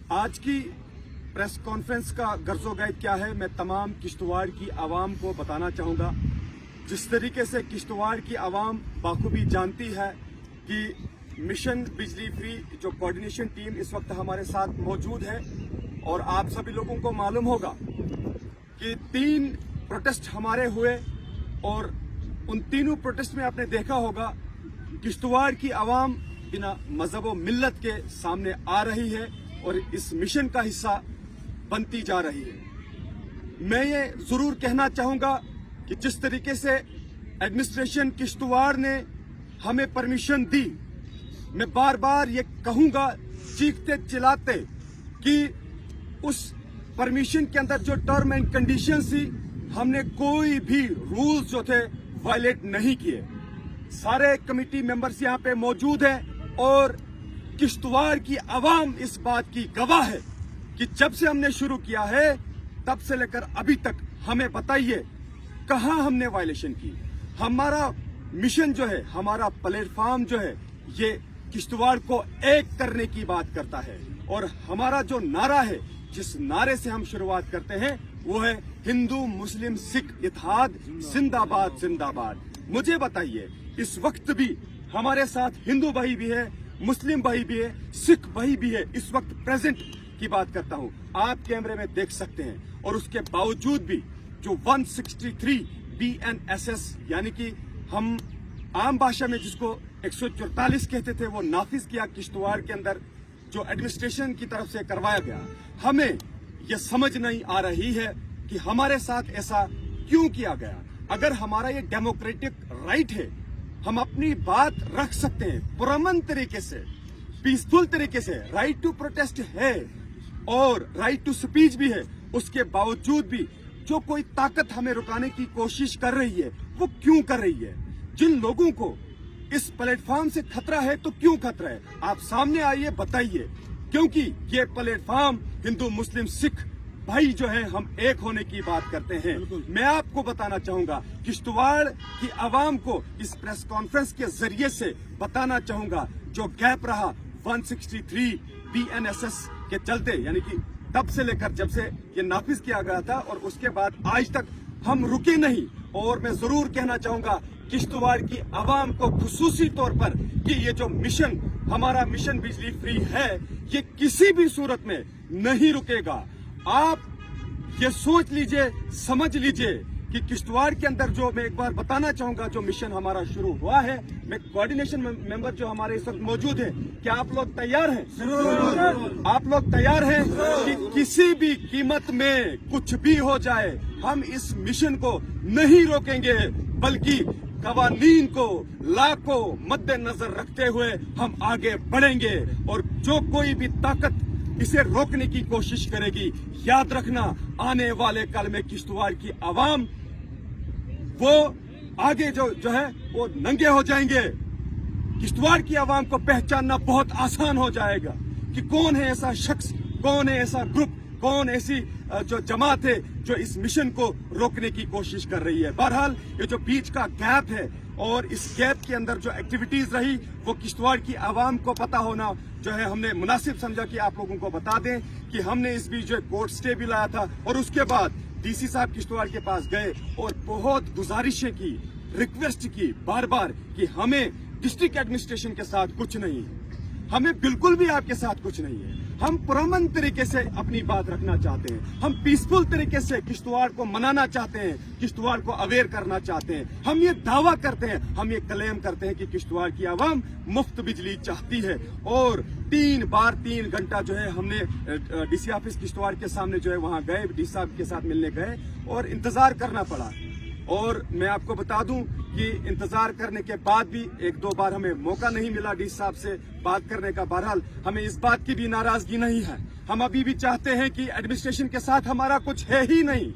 आज की press conference का गर्जो गाइड क्या है, मैं तमाम किश्तवाड़ की आवाम को बताना चाहूँगा। जिस तरीके से किश्तवाड़ की आवाम बाखूबी जानती है कि मिशन बिजली फ्री जो कोऑर्डिनेशन टीम इस वक्त हमारे साथ मौजूद है, और आप सभी लोगों को मालूम होगा कि 3 प्रोटेस्ट हमारे हुए, और उन तीनों प्रोटेस्ट में आपने देखा होगा किश्तवाड़ की आवाम बिना मजहब व मिल्लत के सामने आ रही है और इस मिशन का हिस्सा बनती जा रही है। मैं ये जरूर कहना चाहूंगा कि जिस तरीके से एडमिनिस्ट्रेशन किश्तवाड़ ने हमें परमिशन दी, मैं बार बार ये कहूंगा चीखते चिल्लाते कि उस परमिशन के अंदर जो टर्म एंड कंडीशन थी, हमने कोई भी रूल्स जो थे वायलेट नहीं किए। सारे कमेटी मेंबर्स यहाँ पे मौजूद हैं और किश्तवाड़ की आवाम इस बात की गवाह है कि जब से हमने शुरू किया है तब से लेकर अभी तक हमें बताइए कहां हमने वायलेशन की। हमारा मिशन जो है, हमारा प्लेटफॉर्म जो है, ये किश्तवाड़ को एक करने की बात करता है, और हमारा जो नारा है, जिस नारे से हम शुरुआत करते हैं, वो है हिंदू मुस्लिम सिख इत्तेहाद जिंदाबाद जिंदाबाद। मुझे बताइए, इस वक्त भी हमारे साथ हिंदू भाई भी है, मुस्लिम भाई भी है, सिख भाई भी है। इस वक्त प्रेजेंट की बात करता हूं, आप कैमरे में देख सकते हैं। और उसके बावजूद भी जो 163 BNSS यानी कि हम आम भाषा में जिसको 144 कहते थे, वो नाफिज किया किश्तवाड़ के अंदर, जो एडमिनिस्ट्रेशन की तरफ से करवाया गया। हमें यह समझ नहीं आ रही है कि हमारे साथ ऐसा क्यों किया गया। अगर हमारा ये डेमोक्रेटिक राइट है, हम अपनी बात रख सकते हैं पुरअमन तरीके से, पीसफुल तरीके से, राइट टू प्रोटेस्ट है और राइट टू स्पीच भी है। उसके बावजूद भी जो कोई ताकत हमें रुकाने की कोशिश कर रही है, वो क्यों कर रही है? जिन लोगों को इस प्लेटफॉर्म से खतरा है, तो क्यों खतरा है? आप सामने आइए, बताइए। क्योंकि ये प्लेटफॉर्म हिंदू मुस्लिम सिख भाई जो है, हम एक होने की बात करते हैं। मैं आपको बताना चाहूंगा, किश्तवाड़ की आवाम को इस प्रेस कॉन्फ्रेंस के जरिए से बताना चाहूंगा, जो गैप रहा 163 BNSS के चलते, यानी कि तब से लेकर जब से ये नाफिज किया गया था और उसके बाद आज तक हम रुके नहीं। और मैं जरूर कहना चाहूंगा किश्तवाड़ की आवाम को खुसूसी तौर पर कि ये जो मिशन, हमारा मिशन बिजली फ्री है, ये किसी भी सूरत में नहीं रुकेगा। आप ये सोच लीजिए, समझ लीजिए कि किश्तवाड़ के अंदर जो, मैं एक बार बताना चाहूंगा, जो मिशन हमारा शुरू हुआ है, मैं कोऑर्डिनेशन मेंबर जो हमारे इस वक्त मौजूद है, क्या आप लोग तैयार हैं? आप लोग तैयार हैं कि किसी भी कीमत में कुछ भी हो जाए, हम इस मिशन को नहीं रोकेंगे, बल्कि कवानीन को, लॉ को मद्देनजर रखते हुए हम आगे बढ़ेंगे। और जो कोई भी ताकत इसे रोकने की कोशिश करेगी, याद रखना, आने वाले कल में किश्तवाड़ की आवाम वो आगे जो है वो नंगे हो जाएंगे। किश्तवाड़ की आवाम को पहचानना बहुत आसान हो जाएगा कि कौन है ऐसा शख्स, कौन है ऐसा ग्रुप, कौन ऐसी जो जमात है जो इस मिशन को रोकने की कोशिश कर रही है। बहरहाल ये जो बीच का गैप है, और इस गैप के अंदर जो एक्टिविटीज रही, वो किश्तवाड़ की आवाम को पता होना जो है, हमने मुनासिब समझा कि आप लोगों को बता दें कि हमने इस बीच जो कोर्ट स्टे भी लाया था, और उसके बाद DC साहब किश्तवाड़ के पास गए और बहुत गुजारिशें की, रिक्वेस्ट की बार बार कि हमें डिस्ट्रिक्ट एडमिनिस्ट्रेशन के साथ कुछ नहीं है, हमें बिल्कुल भी आपके साथ कुछ नहीं है। हम पुरअमन तरीके से अपनी बात रखना चाहते हैं, हम पीसफुल तरीके से किश्तवाड़ को मनाना चाहते हैं, किश्तवाड़ को अवेयर करना चाहते हैं। हम ये दावा करते हैं, हम ये क्लेम करते हैं कि किश्तवाड़ की आवाम मुफ्त बिजली चाहती है। और 3 बार 3 घंटा जो है हमने DC ऑफिस किश्तवाड़ के सामने जो है वहां गए, DC साहब के साथ मिलने गए और इंतजार करना पड़ा। और मैं आपको बता दूं कि इंतजार करने के बाद भी 1-2 बार हमें मौका नहीं मिला DC साहब से बात करने का। बहरहाल हमें इस बात की भी नाराजगी नहीं है, हम अभी भी चाहते हैं कि एडमिनिस्ट्रेशन के साथ हमारा कुछ है ही नहीं,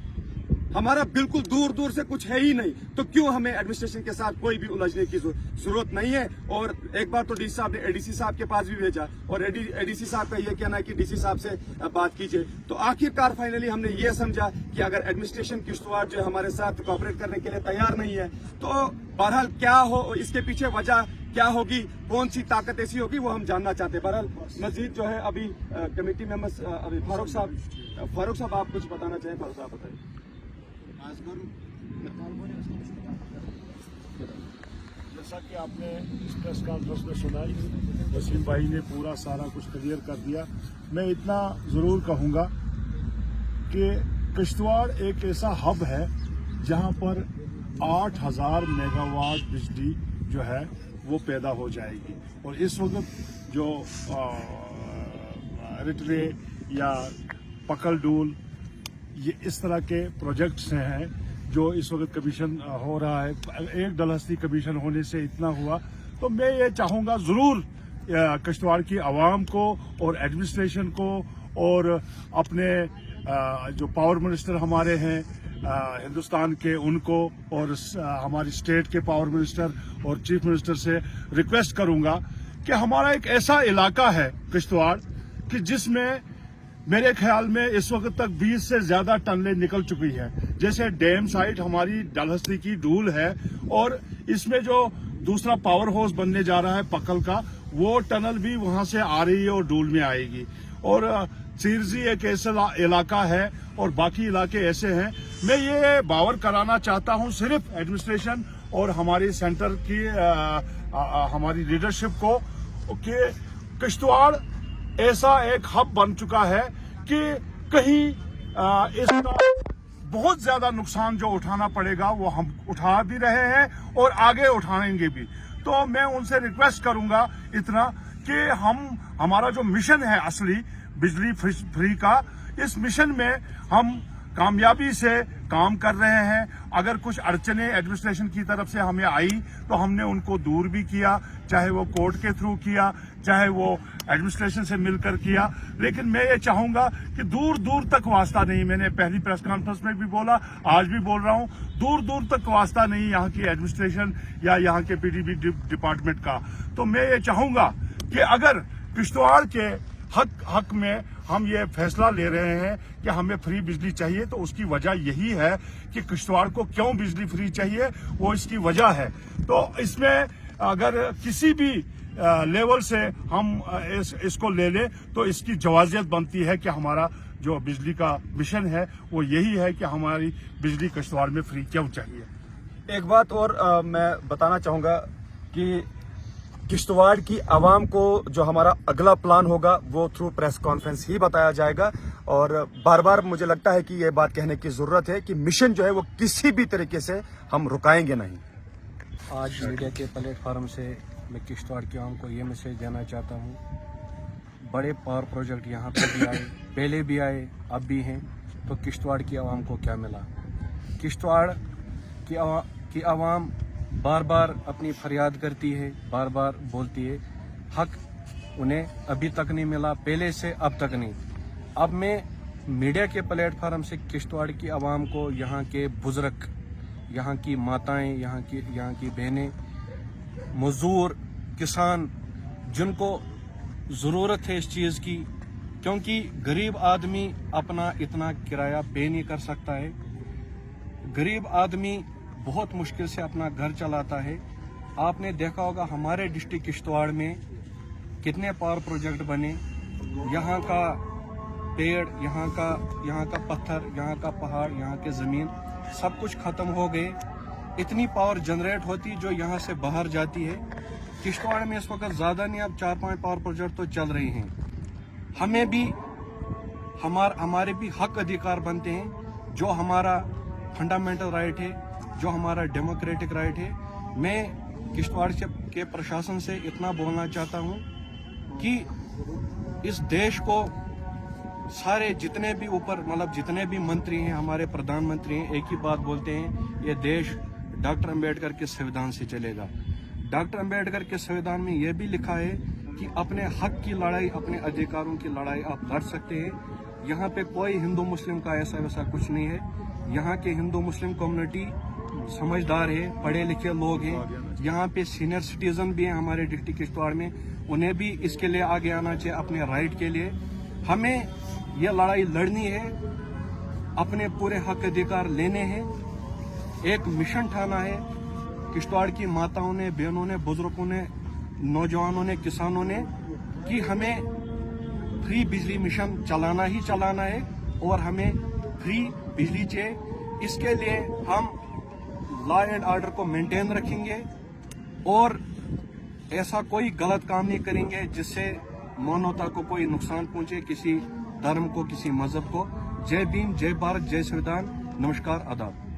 हमारा बिल्कुल दूर दूर से कुछ है ही नहीं, तो क्यों हमें एडमिनिस्ट्रेशन के साथ कोई भी उलझने की जरूरत नहीं है। और एक बार तो DC साहब ने ADC साहब के पास भी भेजा, और ADC साहब का ये कहना है कि DC साहब से बात कीजिए। तो आखिरकार फाइनली हमने ये समझा कि अगर एडमिनिस्ट्रेशन किश्तवाड़ जो हमारे साथ कोऑपरेट करने के लिए तैयार नहीं है, तो बहरहाल क्या हो, इसके पीछे वजह क्या होगी, कौन सी ताकत ऐसी होगी, वो हम जानना चाहते हैं। बहरहाल मजीद जो है अभी कमेटी मेंबर्स अभी फारूक साहब आप कुछ बताना चाहें? फारूक साहब बताइए। जैसा कि आपने इस प्रेस कॉन्फ्रेंस में सुना, वसीम भाई ने पूरा सारा कुछ क्लियर कर दिया। मैं इतना ज़रूर कहूँगा कि किश्तवाड़ एक ऐसा हब है जहाँ पर 8000 मेगावाट बिजली जो है वो पैदा हो जाएगी। और इस वक्त जो रिटरे या पकलडूल ये इस तरह के प्रोजेक्ट्स हैं जो इस वक्त कमीशन हो रहा है, एक डलहस्ती कमीशन होने से इतना हुआ। तो मैं ये चाहूँगा ज़रूर किश्तवाड़ की आवाम को और एडमिनिस्ट्रेशन को और अपने जो पावर मिनिस्टर हमारे हैं हिंदुस्तान के, उनको और हमारी स्टेट के पावर मिनिस्टर और चीफ मिनिस्टर से रिक्वेस्ट करूंगा कि हमारा एक ऐसा इलाका है किश्तवाड़ कि जिसमें मेरे ख्याल में इस वक्त तक 20 से ज्यादा टनलें निकल चुकी है। जैसे डैम साइट हमारी डलहस्ती की डूल है और इसमें जो दूसरा पावर हाउस बनने जा रहा है पकल का, वो टनल भी वहां से आ रही है और डूल में आएगी। और सीरजी एक ऐसा इलाका है और बाकी इलाके ऐसे हैं। मैं ये बावर कराना चाहता हूं सिर्फ एडमिनिस्ट्रेशन और हमारी सेंटर की हमारी लीडरशिप को कि किश्तवाड़ ऐसा एक हब बन चुका है कि कहीं इसका बहुत ज्यादा नुकसान जो उठाना पड़ेगा वो हम उठा भी रहे हैं और आगे उठाएंगे भी। तो मैं उनसे रिक्वेस्ट करूंगा इतना कि हमारा जो मिशन है असली बिजली फ्री का, इस मिशन में हम कामयाबी से काम कर रहे हैं। अगर कुछ अड़चने एडमिनिस्ट्रेशन की तरफ से हमें आई तो हमने उनको दूर भी किया, चाहे वो कोर्ट के थ्रू किया, चाहे वो एडमिनिस्ट्रेशन से मिलकर किया। लेकिन मैं ये चाहूंगा कि दूर दूर तक वास्ता नहीं, मैंने पहली प्रेस कॉन्फ्रेंस में भी बोला, आज भी बोल रहा हूं, दूर दूर तक वास्ता नहीं यहाँ की एडमिनिस्ट्रेशन या यहाँ के पीडीपी डिपार्टमेंट का। तो मैं ये चाहूंगा कि अगर किश्तवाड़ के हक में हम ये फैसला ले रहे हैं कि हमें फ्री बिजली चाहिए, तो उसकी वजह यही है कि किश्तवाड़ को क्यों बिजली फ्री चाहिए, वो इसकी वजह है। तो इसमें अगर किसी भी लेवल से हम इसको ले लें तो इसकी जवाजियत बनती है कि हमारा जो बिजली का मिशन है वो यही है कि हमारी बिजली किश्तवाड़ में फ्री क्यों चाहिए। एक बात और मैं बताना चाहूंगा कि किश्तवाड़ की आवाम को जो हमारा अगला प्लान होगा वो थ्रू प्रेस कॉन्फ्रेंस ही बताया जाएगा। और बार बार मुझे लगता है कि ये बात कहने की जरूरत है कि मिशन जो है वो किसी भी तरीके से हम रुकाएंगे नहीं। आज मीडिया के प्लेटफार्म से मैं किश्तवाड़ की आवाम को ये मैसेज देना चाहता हूँ, बड़े पावर प्रोजेक्ट यहाँ पर भी आए, पहले भी आए, अब भी हैं, तो किश्तवाड़ की आवाम को क्या मिला? किश्तवाड़ की आवाम बार बार अपनी फरियाद करती है, बार बार बोलती है, हक उन्हें अभी तक नहीं मिला, पहले से अब तक नहीं। अब मैं मीडिया के प्लेटफार्म से किश्तवाड़ की आवाम को, यहाँ के बुजुर्ग, यहाँ की माताएं, यहाँ की बहनें, मजदूर, किसान, जिनको ज़रूरत है इस चीज़ की, क्योंकि गरीब आदमी अपना इतना किराया पे नहीं कर सकता है, गरीब आदमी बहुत मुश्किल से अपना घर चलाता है। आपने देखा होगा हमारे डिस्ट्रिक्ट किश्तवाड़ में कितने पावर प्रोजेक्ट बने, यहाँ का पेड़, यहाँ का पत्थर, यहाँ का पहाड़, यहाँ के ज़मीन सब कुछ ख़त्म हो गए। इतनी पावर जनरेट होती जो यहाँ से बाहर जाती है। किश्तवाड़ में इस वक्त ज़्यादा नहीं, अब 4-5 पावर प्रोजेक्ट तो चल रहे हैं। हमें भी हमारे भी हक अधिकार बनते हैं, जो हमारा फंडामेंटल राइट है, जो हमारा डेमोक्रेटिक राइट है। मैं किश्तवाड़ के प्रशासन से इतना बोलना चाहता हूँ कि इस देश को सारे जितने भी ऊपर मतलब जितने भी मंत्री हैं, हमारे प्रधानमंत्री हैं, एक ही बात बोलते हैं, ये देश डॉक्टर अंबेडकर के संविधान से चलेगा। डॉक्टर अंबेडकर के संविधान में यह भी लिखा है कि अपने हक की लड़ाई, अपने अधिकारों की लड़ाई आप लड़ सकते हैं। यहाँ पे कोई हिंदू मुस्लिम का ऐसा वैसा कुछ नहीं है। यहाँ के हिंदू मुस्लिम कम्युनिटी समझदार है, पढ़े लिखे लोग हैं। यहाँ पे सीनियर सिटीजन भी हैं हमारे डिस्ट्रिक्ट किश्तवाड़ में, उन्हें भी इसके लिए आगे आना चाहिए अपने राइट के लिए। हमें ये लड़ाई लड़नी है, अपने पूरे हक अधिकार लेने हैं, एक मिशन ठाना है। किश्तवाड़ की माताओं ने, बहनों ने, बुजुर्गों ने नौजवानों ने, किसानों ने कि हमें फ्री बिजली मिशन चलाना ही चलाना है और हमें फ्री बिजली चाहिए। इसके लिए हम लॉ एंड ऑर्डर को मेंटेन रखेंगे और ऐसा कोई गलत काम नहीं करेंगे जिससे मानवता को कोई नुकसान पहुंचे, किसी धर्म को, किसी मजहब को। जय भीम, जय भारत, जय संविधान। नमस्कार, आदाब।